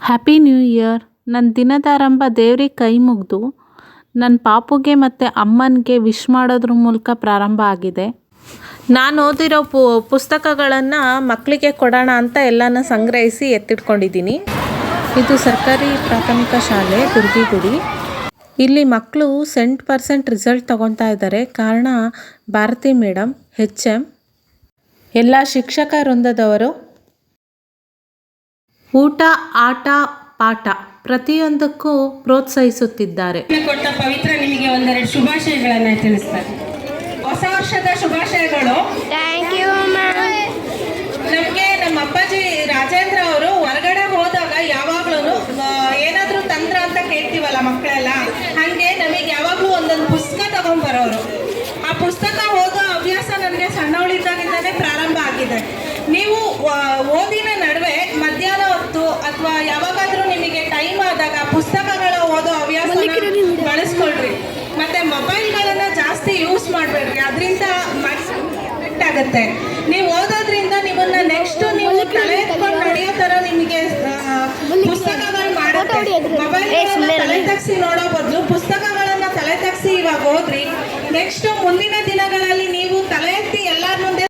Happy new year. ನನ್ನ ದಿನದಾರಂಭ ದೇವ್ರಿಗೆ ಕೈ ಮುಗಿದು ನನ್ನ ಪಾಪುಗೆ ಮತ್ತು ಅಮ್ಮನಿಗೆ ವಿಶ್ ಮಾಡೋದ್ರ ಮೂಲಕ ಪ್ರಾರಂಭ ಆಗಿದೆ. ನಾನು ಓದಿರೋ ಪುಸ್ತಕಗಳನ್ನು ಮಕ್ಕಳಿಗೆ ಕೊಡೋಣ ಅಂತ ಎಲ್ಲನ ಸಂಗ್ರಹಿಸಿ ಎತ್ತಿಟ್ಕೊಂಡಿದ್ದೀನಿ. ಇದು ಸರ್ಕಾರಿ ಪ್ರಾಥಮಿಕ ಶಾಲೆ ದುರ್ಗಿಗುಡಿ. ಇಲ್ಲಿ ಮಕ್ಕಳು 100% ರಿಸಲ್ಟ್ ತಗೊತಾ ಇದ್ದಾರೆ. ಕಾರಣ ಭಾರತಿ ಮೇಡಮ್, HM, ಎಲ್ಲ ಶಿಕ್ಷಕ ವೃಂದದವರು. ಊಟ, ಆಟ, ಪಾಠ ಪ್ರತಿಯೊಂದಕ್ಕೂ ಪ್ರೋತ್ಸಾಹಿಸುತ್ತಿದ್ದಾರೆ. ಕೊಟ್ಟ ಪವಿತ್ರ ನಿಮಗೆ ಒಂದೆರಡು ಶುಭಾಶಯಗಳನ್ನು ತಿಳಿಸ್ತಾರೆ. ಹೊಸ ವರ್ಷದ ಶುಭಾಶಯಗಳು. Thank you ma'am. ನಮಗೆ ನಮ್ಮ ಅಪ್ಪಾಜಿ ರಾಜೇಂದ್ರ ಅವರು ಹೊರಗಡೆ ಹೋದಾಗ ಯಾವಾಗ್ಲೂ ಏನಾದರೂ ತಂದ್ರ ಅಂತ ಕೇಳ್ತೀವಲ್ಲ ಮಕ್ಕಳೆಲ್ಲ, ಹಾಗೆ ನಮಗೆ ಯಾವಾಗಲೂ ಒಂದೊಂದು ಪುಸ್ತಕ ತಗೊಂಡ್ಬರೋರು. ಆ ಪುಸ್ತಕ ಓದೋ ಹವ್ಯಾಸ ನನಗೆ ಸಣ್ಣವಳಿದ್ದಾಗಿಂದನೇ ಪ್ರಾರಂಭ ಆಗಿದೆ. ನೀವು ಓದಿನ ನಡುವೆ ಮಧ್ಯಾಹ್ನ ಹೊತ್ತು ಅಥವಾ ಯಾವಾಗಾದ್ರೂ ನಿಮಗೆ ಟೈಮ್ ಆದಾಗ ಪುಸ್ತಕಗಳ ಓದೋ ಹವ್ಯಾಸ ಬಳಸ್ಕೊಳ್ರಿ. ಮತ್ತೆ ಮೊಬೈಲ್ಗಳನ್ನ ಜಾಸ್ತಿ ಯೂಸ್ ಮಾಡಬೇಡ್ರಿ, ಅದರಿಂದ ಆಗುತ್ತೆ. ನೀವು ಓದೋದ್ರಿಂದ ನಿಮ್ಮನ್ನ ನೆಕ್ಸ್ಟ್ ನೀವು ತಲೆ ಎತ್ಕೊಂಡು ನಡೆಯೋ ತರ ನಿಮಗೆ ಪುಸ್ತಕಗಳು ಮಾಡುತ್ತೆ. ಮೊಬೈಲ್ ತಲೆ ತಗ್ಸಿ ನೋಡೋ ಬದಲು ಪುಸ್ತಕಗಳನ್ನ ತಲೆ ತಗ್ಸಿ ಇವಾಗ ಓದ್ರಿ. ನೆಕ್ಸ್ಟ್ ಮುಂದಿನ ದಿನಗಳಲ್ಲಿ ನೀವು ತಲೆ ಎತ್ತಿ ಎಲ್ಲರ ಮುಂದೆ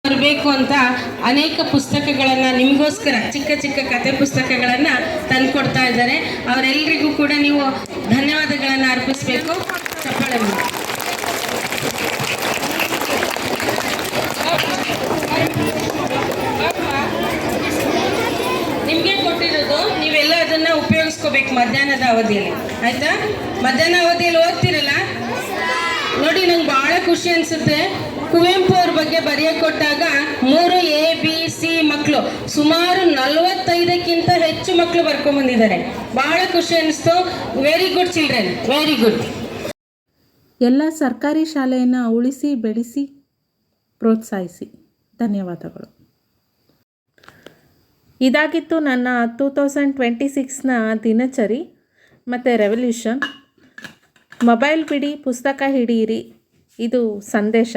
ಬರಬೇಕು ಅಂತ ಅನೇಕ ಪುಸ್ತಕಗಳನ್ನ ನಿಮಗೋಸ್ಕರ ಚಿಕ್ಕ ಚಿಕ್ಕ ಕತೆ ಪುಸ್ತಕಗಳನ್ನ ತಂದುಕೊಡ್ತಾ ಇದ್ದಾರೆ. ಅವರೆಲ್ಲರಿಗೂ ಕೂಡ ನೀವು ಧನ್ಯವಾದಗಳನ್ನು ಅರ್ಪಿಸಬೇಕು. ಚಪ್ಪಾಳೆ ಮಾಡಿ. ನಿಮಗೆ ಕೊಟ್ಟಿರೋದು ನೀವೆಲ್ಲ ಅದನ್ನ ಉಪಯೋಗಿಸ್ಕೋಬೇಕು ಮಧ್ಯಾಹ್ನದ ಅವಧಿಯಲ್ಲಿ, ಆಯ್ತಾ? ಮಧ್ಯಾಹ್ನ ಅವಧಿಯಲ್ಲಿ ಓದ್ತಿರಲ್ಲ ನೋಡಿ, ನಂಗೆ ಬಹಳ ಖುಷಿ ಅನ್ಸುತ್ತೆ. ಕುವೆಂಪು ಅವ್ರ ಬಗ್ಗೆ ಬರೆಯಕ್ಕೆ ಕೊಟ್ಟಾಗ 3 ABC ಮಕ್ಕಳು ಸುಮಾರು 45ಕ್ಕಿಂತ ಹೆಚ್ಚು ಮಕ್ಕಳು ಬರ್ಕೊಂಡ್ಬಂದಿದ್ದಾರೆ. ಬಹಳ ಖುಷಿ ಅನಿಸ್ತು. Very good children, very good. ಎಲ್ಲ ಸರ್ಕಾರಿ ಶಾಲೆಯನ್ನು ಉಳಿಸಿ ಬೆಳೆಸಿ ಪ್ರೋತ್ಸಾಹಿಸಿ. ಧನ್ಯವಾದಗಳು. ಇದಾಗಿತ್ತು ನನ್ನ 2026ನ ದಿನಚರಿ ಮತ್ತು ರೆವಲ್ಯೂಷನ್. ಮೊಬೈಲ್ ಬಿಡಿ, ಪುಸ್ತಕ ಹಿಡಿಯಿರಿ, ಇದು ಸಂದೇಶ.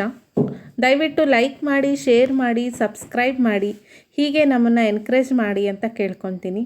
ದಯವಿಟ್ಟು ಲೈಕ್ ಮಾಡಿ, ಶೇರ್ ಮಾಡಿ, ಸಬ್ಸ್ಕ್ರೈಬ್ ಮಾಡಿ, ಹೀಗೆ ನಮ್ಮನ್ನು ಎನ್ಕರೇಜ್ ಮಾಡಿ ಅಂತ ಕೇಳ್ಕೊತೀನಿ.